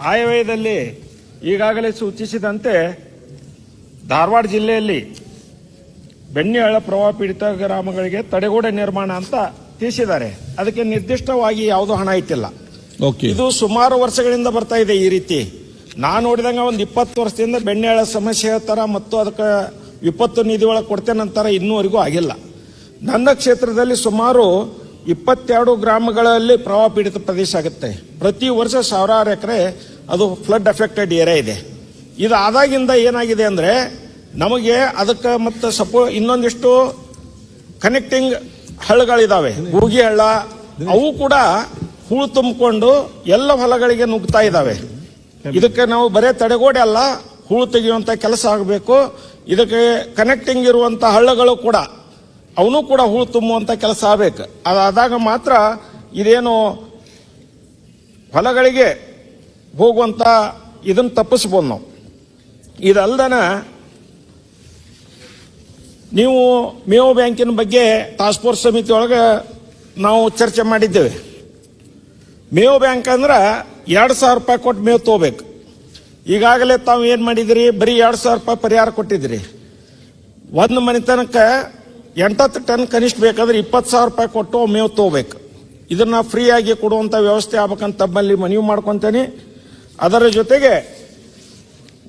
ಆಯವ್ಯಯದಲ್ಲಿ ಈಗಾಗಲೇ ಸೂಚಿಸಿದಂತೆ ಧಾರವಾಡ ಜಿಲ್ಲೆಯಲ್ಲಿ ಬೆಣ್ಣಿಹಳ್ಳ ಪ್ರವಾಹ ಪೀಡಿತ ಗ್ರಾಮಗಳಿಗೆ ತಡೆಗೋಡೆ ನಿರ್ಮಾಣ ಅಂತ ತಿಳಿಸಿದ್ದಾರೆ. ಅದಕ್ಕೆ ನಿರ್ದಿಷ್ಟವಾಗಿ ಯಾವುದೋ ಹಣ ಇಟ್ಟಿಲ್ಲ. ಇದು ಸುಮಾರು ವರ್ಷಗಳಿಂದ ಬರ್ತಾ ಇದೆ ಈ ರೀತಿ. ನಾನು ನೋಡಿದಂಗೆ ಒಂದು 20 ವರ್ಷದಿಂದ ಬೆಣ್ಣಿಹಳ್ಳ ಸಮಸ್ಯೆ ಹೇಳ್ತಾರ ಮತ್ತು ಅದಕ್ಕೆ ವಿಪತ್ತು ನಿಧಿ ಒಳಗೆ ಕೊಡ್ತೇನಂತಾರ, ಇನ್ನೂವರೆಗೂ ಆಗಿಲ್ಲ. ನನ್ನ ಕ್ಷೇತ್ರದಲ್ಲಿ ಸುಮಾರು 22 ಗ್ರಾಮಗಳಲ್ಲಿ ಪ್ರವಾಹ ಪೀಡಿತ ಪ್ರದೇಶ ಆಗುತ್ತೆ. ಪ್ರತಿ ವರ್ಷ ಸಾವಿರಾರು ಎಕರೆ ಅದು ಫ್ಲಡ್ ಅಫೆಕ್ಟೆಡ್ ಏರಿಯಾ ಇದೆ. ಇದು ಆದಾಗಿಂದ ಏನಾಗಿದೆ ಅಂದರೆ ನಮಗೆ ಅದಕ್ಕೆ ಮತ್ತು ಇನ್ನೊಂದಿಷ್ಟು ಕನೆಕ್ಟಿಂಗ್ ಹಳ್ಳಗಳಿದಾವೆ, ಹೂಗಿ ಹಳ್ಳ, ಅವು ಕೂಡ ಹೂಳು ತುಂಬಿಕೊಂಡು ಎಲ್ಲ ಹೊಲಗಳಿಗೆ ನುಗ್ತಾ ಇದ್ದಾವೆ. ಇದಕ್ಕೆ ನಾವು ಬರೇ ತಡೆಗೋಡೆ ಅಲ್ಲ, ಹೂಳು ತೆಗೆಯುವಂಥ ಕೆಲಸ ಆಗಬೇಕು. ಇದಕ್ಕೆ ಕನೆಕ್ಟಿಂಗ್ ಇರುವಂಥ ಹಳ್ಳಗಳು ಕೂಡ ಅವನು ಕೂಡ ಹೂಳು ತುಂಬುವಂಥ ಕೆಲಸ ಆಗಬೇಕು. ಅದಾದಾಗ ಮಾತ್ರ ಇದೇನು ಹೊಲಗಳಿಗೆ ಹೋಗುವಂಥ ಇದನ್ನು ತಪ್ಪಿಸ್ಬೋದು ನಾವು. ಇದಲ್ದನ ನೀವು ಮೇವು ಬ್ಯಾಂಕಿನ ಬಗ್ಗೆ ಟಾಸ್ಕ್ ಫೋರ್ಸ್ ಸಮಿತಿ ಒಳಗೆ ನಾವು ಚರ್ಚೆ ಮಾಡಿದ್ದೇವೆ. ಮೇವು ಬ್ಯಾಂಕ್ ಅಂದ್ರೆ 2,000 ರೂಪಾಯಿ ಕೊಟ್ಟು ಮೇವು ತಗೋಬೇಕು. ಈಗಾಗಲೇ ತಾವು ಏನು ಮಾಡಿದಿರಿ, ಬರೀ 2,000 ರೂಪಾಯಿ ಪರಿಹಾರ ಕೊಟ್ಟಿದ್ದೀರಿ. ಒಂದು ಮನೆತನಕ್ಕೆ 8 ಟನ್ ಕನಿಷ್ಠ ಬೇಕಾದ್ರೆ 20,000 ರೂಪಾಯಿ ಕೊಟ್ಟು ಮೇವು ತಗೋಬೇಕು. ಇದನ್ನ ಫ್ರೀಯಾಗಿ ಕೊಡುವಂಥ ವ್ಯವಸ್ಥೆ ಆಗ್ಬೇಕಂತ ತಮ್ಮಲ್ಲಿ ಮನವಿ ಮಾಡ್ಕೊತೇನೆ. ಅದರ ಜೊತೆಗೆ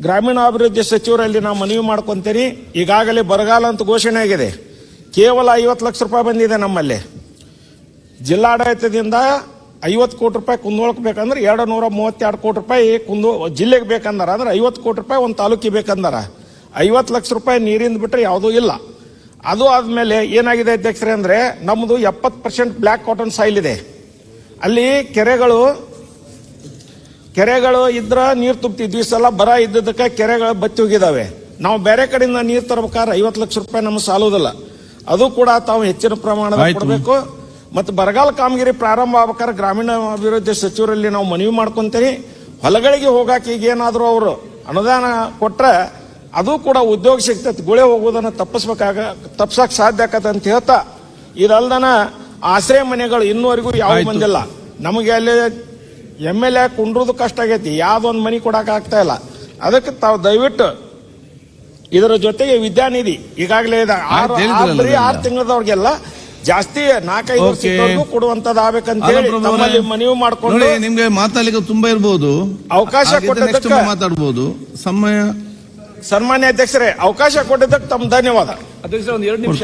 ಗ್ರಾಮೀಣಾಭಿವೃದ್ಧಿ ಸಚಿವರಲ್ಲಿ ನಾವು ಮನವಿ ಮಾಡ್ಕೊತೇನೆ. ಈಗಾಗಲೇ ಬರಗಾಲ ಅಂತ ಘೋಷಣೆ ಆಗಿದೆ. ಕೇವಲ 50 ಲಕ್ಷ ರೂಪಾಯಿ ಬಂದಿದೆ ನಮ್ಮಲ್ಲಿ. ಜಿಲ್ಲಾಡಳಿತದಿಂದ 50 ಕೋಟಿ ರೂಪಾಯಿ ಕುಂದೋಳಕ್ಕೆ ಬೇಕಂದ್ರೆ 232 ಕೋಟಿ ರೂಪಾಯಿ ಜಿಲ್ಲೆಗೆ ಬೇಕಂದಾರ. ಅಂದ್ರೆ 50 ಕೋಟಿ ರೂಪಾಯಿ ಒಂದು ತಾಲೂಕಿಗೆ ಬೇಕಂದಾರ. 50 ಲಕ್ಷ ರೂಪಾಯಿ ನೀರಿಂದ ಬಿಟ್ಟರೆ ಯಾವುದೂ ಇಲ್ಲ. ಅದು ಆದ್ಮೇಲೆ ಏನಾಗಿದೆ ಅಧ್ಯಕ್ಷರೇ ಅಂದ್ರೆ ನಮ್ಮದು 70% ಬ್ಲ್ಯಾಕ್ ಕಾಟನ್ ಸಾಯಿಲ್ ಇದೆ. ಅಲ್ಲಿ ಕೆರೆಗಳು ಇದ್ರ ನೀರು ತುಂಬ್ತಿದ್ವಿ. ಸಲ ಬರ ಇದ್ದದಕ್ಕೆ ಕೆರೆಗಳು ಬತ್ತಿ ಹೋಗಿದಾವೆ. ನಾವು ಬೇರೆ ಕಡೆಯಿಂದ ನೀರು ತರಬೇಕಾದ್ರೆ 50 ಲಕ್ಷ ರೂಪಾಯಿ ನಮ್ಗೆ ಸಾಲುವುದಿಲ್ಲ. ಅದು ಕೂಡ ತಾವು ಹೆಚ್ಚಿನ ಪ್ರಮಾಣದಲ್ಲಿ ಕೊಡಬೇಕು. ಮತ್ತು ಬರಗಾಲ ಕಾಮಗಿರಿ ಪ್ರಾರಂಭ ಆಗ್ಬೇಕಾದ್ರೆ ಗ್ರಾಮೀಣ ಅಭಿವೃದ್ಧಿ ಸಚಿವರಲ್ಲಿ ನಾವು ಮನವಿ ಮಾಡ್ಕೊಂತೀವಿ. ಹೊಲಗಳಿಗೆ ಹೋಗಾಕ ಈಗ ಏನಾದರೂ ಅವರು ಅನುದಾನ ಕೊಟ್ರೆ ಅದು ಕೂಡ ಉದ್ಯೋಗ ಸಿಗ್ತೈತಿ. ಗುಳೆ ಹೋಗೋದನ್ನ ತಪ್ಪಿಸಕ್ ಸಾಧ್ಯ ಆಗತ್ತೆ ಅಂತ ಹೇಳ್ತಾ, ಇದಲ್ದನ ಆಶ್ರಯ ಮನೆಗಳು ಇನ್ನೂವರೆಗೂ ಯಾವ ಬಂದಿಲ್ಲ. ನಮಗೆ ಅಲ್ಲಿ MLA ಕುಂಡ್ರದು ಕಷ್ಟ ಆಗೈತಿ, ಯಾವ್ದೊಂದು ಮನೆ ಕೊಡಕ್ ಆಗ್ತಾ ಇಲ್ಲ. ಅದಕ್ಕೆ ತಾವು ದಯವಿಟ್ಟು ಇದರ ಜೊತೆಗೆ ವಿದ್ಯಾನಿಧಿ ಈಗಾಗಲೇ 6 ತಿಂಗಳದವ್ರಿಗೆಲ್ಲ ಜಾಸ್ತಿ 4-5 ವರ್ಷದವರೆಗೂ ಕೊಡುವಂತದ್ದು ಆಗ್ಬೇಕಂತ ಹೇಳಿ ನಮ್ಮಲ್ಲಿ ಮನವಿ ಮಾಡ್ಕೊಂಡು, ನಿಮ್ಗೆ ಮಾತಾಡಲಿಕ್ಕೆ ತುಂಬಾ ಇರಬಹುದು, ಅವಕಾಶ ಕೊಟ್ಟಿದ್ದಕ್ಕೆ ಮಾತಾಡಬಹುದು. ಸನ್ಮಾನ್ಯ ಅಧ್ಯಕ್ಷರೇ, ಅವಕಾಶ ಕೊಟ್ಟಿದ್ದಕ್ಕೆ ತಮ್ಮ ಧನ್ಯವಾದ. ಅಧ್ಯಕ್ಷರೇ, ಒಂದು 2 ನಿಮಿಷ.